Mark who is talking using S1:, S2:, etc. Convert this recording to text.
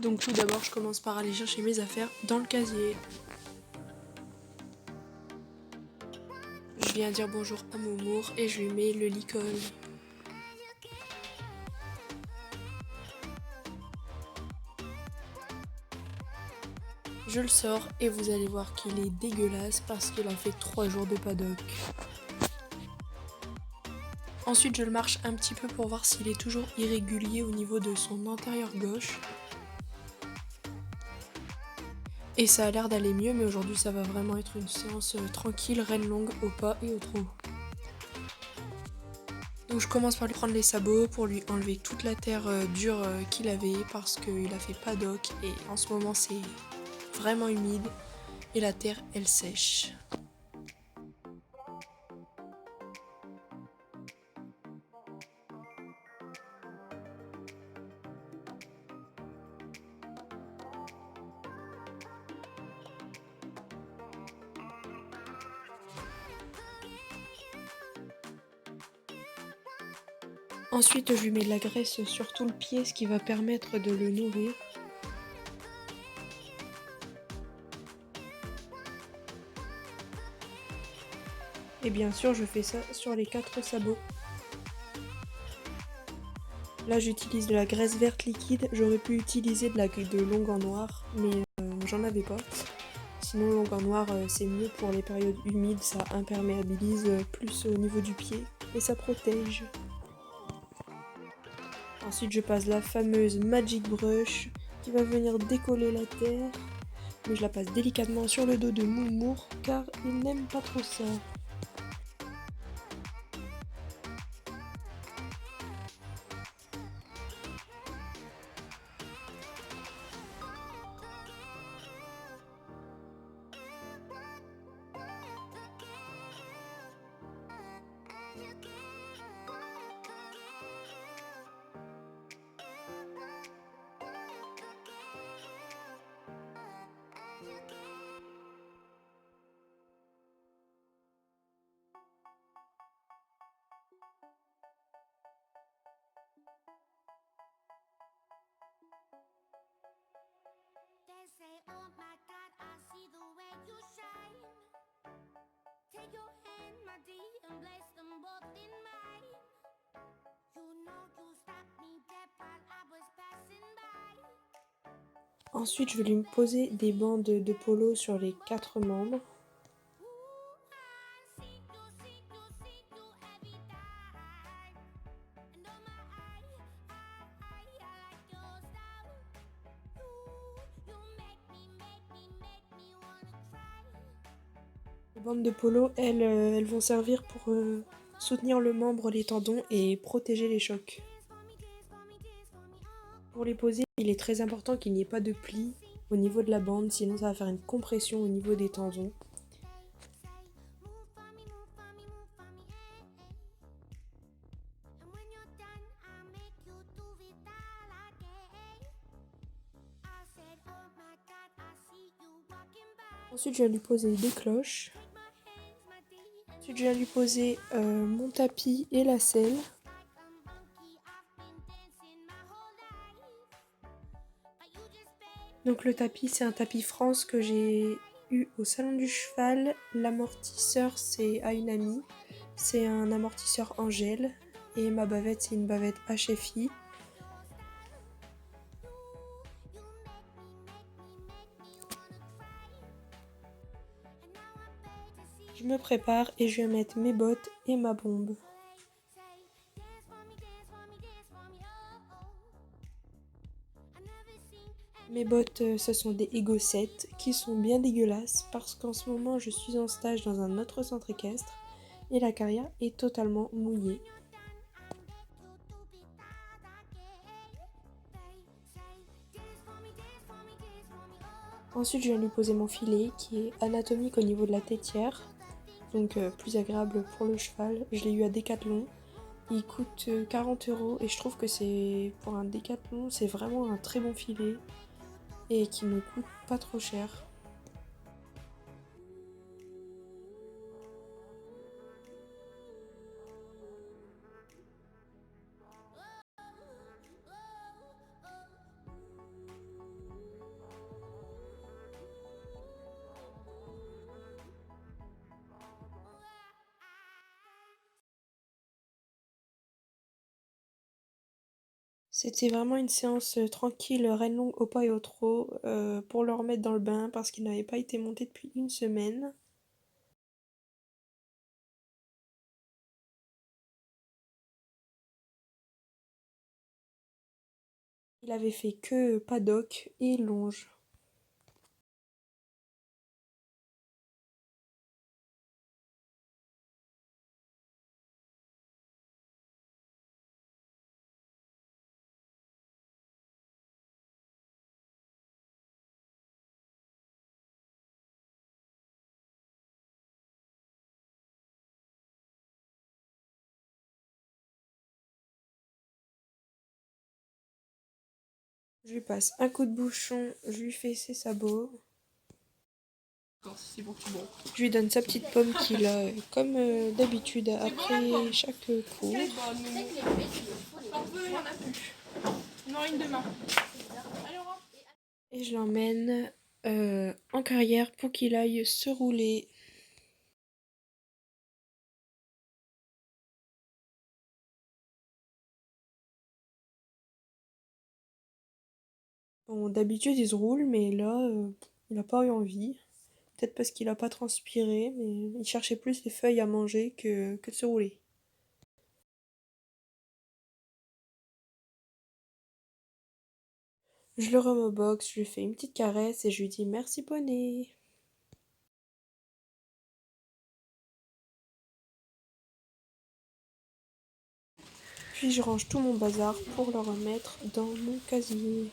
S1: Donc tout d'abord, je commence par aller chercher mes affaires dans le casier. Je viens dire bonjour à Moumour et je lui mets le licol. Je le sors et vous allez voir qu'il est dégueulasse parce qu'il a fait 3 jours de paddock. Ensuite, je le marche un petit peu pour voir s'il est toujours irrégulier au niveau de son antérieur gauche. Et ça a l'air d'aller mieux, mais aujourd'hui ça va vraiment être une séance tranquille, reine longue au pas et au trot. Donc je commence par lui prendre les sabots pour lui enlever toute la terre dure qu'il avait parce qu'il a fait paddock et en ce moment c'est vraiment humide et la terre elle sèche. Ensuite je lui mets de la graisse sur tout le pied, ce qui va permettre de le nourrir. Et bien sûr je fais ça sur les 4 sabots. Là j'utilise de la graisse verte liquide, j'aurais pu utiliser de longue en noir, mais j'en avais pas. Sinon longue en noir c'est mieux pour les périodes humides, ça imperméabilise plus au niveau du pied et ça protège. Ensuite je passe la fameuse Magic Brush qui va venir décoller la terre, mais je la passe délicatement sur le dos de Moumour car il n'aime pas trop ça.
S2: They say, oh my God, I see the way you shine. Take your hand, my dear, and place them both in mine. You know you stopped me dead while I was passing by.
S1: Ensuite je vais lui poser des bandes de polo sur les 4 membres. Les bandes de polo, elles vont servir pour soutenir le membre, les tendons et protéger les chocs. Pour les poser, il est très important qu'il n'y ait pas de plis au niveau de la bande, sinon ça va faire une compression au niveau des tendons. Ensuite, je vais lui poser des cloches. Ensuite, je vais lui poser mon tapis et la selle. Donc le tapis, c'est un tapis France que j'ai eu au salon du cheval. L'amortisseur, c'est à une amie. C'est un amortisseur en gel. Et ma bavette, c'est une bavette HFI. Je me prépare et je vais mettre mes bottes et ma bombe. Mes bottes, ce sont des Ego 7 qui sont bien dégueulasses parce qu'en ce moment je suis en stage dans un autre centre équestre et la carrière est totalement mouillée. Ensuite je viens lui poser mon filet qui est anatomique au niveau de la tétière, donc plus agréable pour le cheval. Je l'ai eu à Decathlon, il coûte 40 € et je trouve que c'est pour un Decathlon c'est vraiment un très bon filet et qui ne coûte pas trop cher. C'était vraiment une séance tranquille, reine longue au pas et au trot, pour le remettre dans le bain parce qu'il n'avait pas été monté depuis une semaine. Il avait fait que paddock et longe. Je lui passe un coup de bouchon, je lui fais ses sabots. Je lui donne sa petite pomme qu'il a comme d'habitude après chaque cours. Et je l'emmène en carrière pour qu'il aille se rouler. Bon, d'habitude il se roule, mais là il n'a pas eu envie. Peut-être parce qu'il n'a pas transpiré, mais il cherchait plus les feuilles à manger que de se rouler. Je le remets au box, je lui fais une petite caresse et je lui dis merci poney. Puis je range tout mon bazar pour le remettre dans mon casier.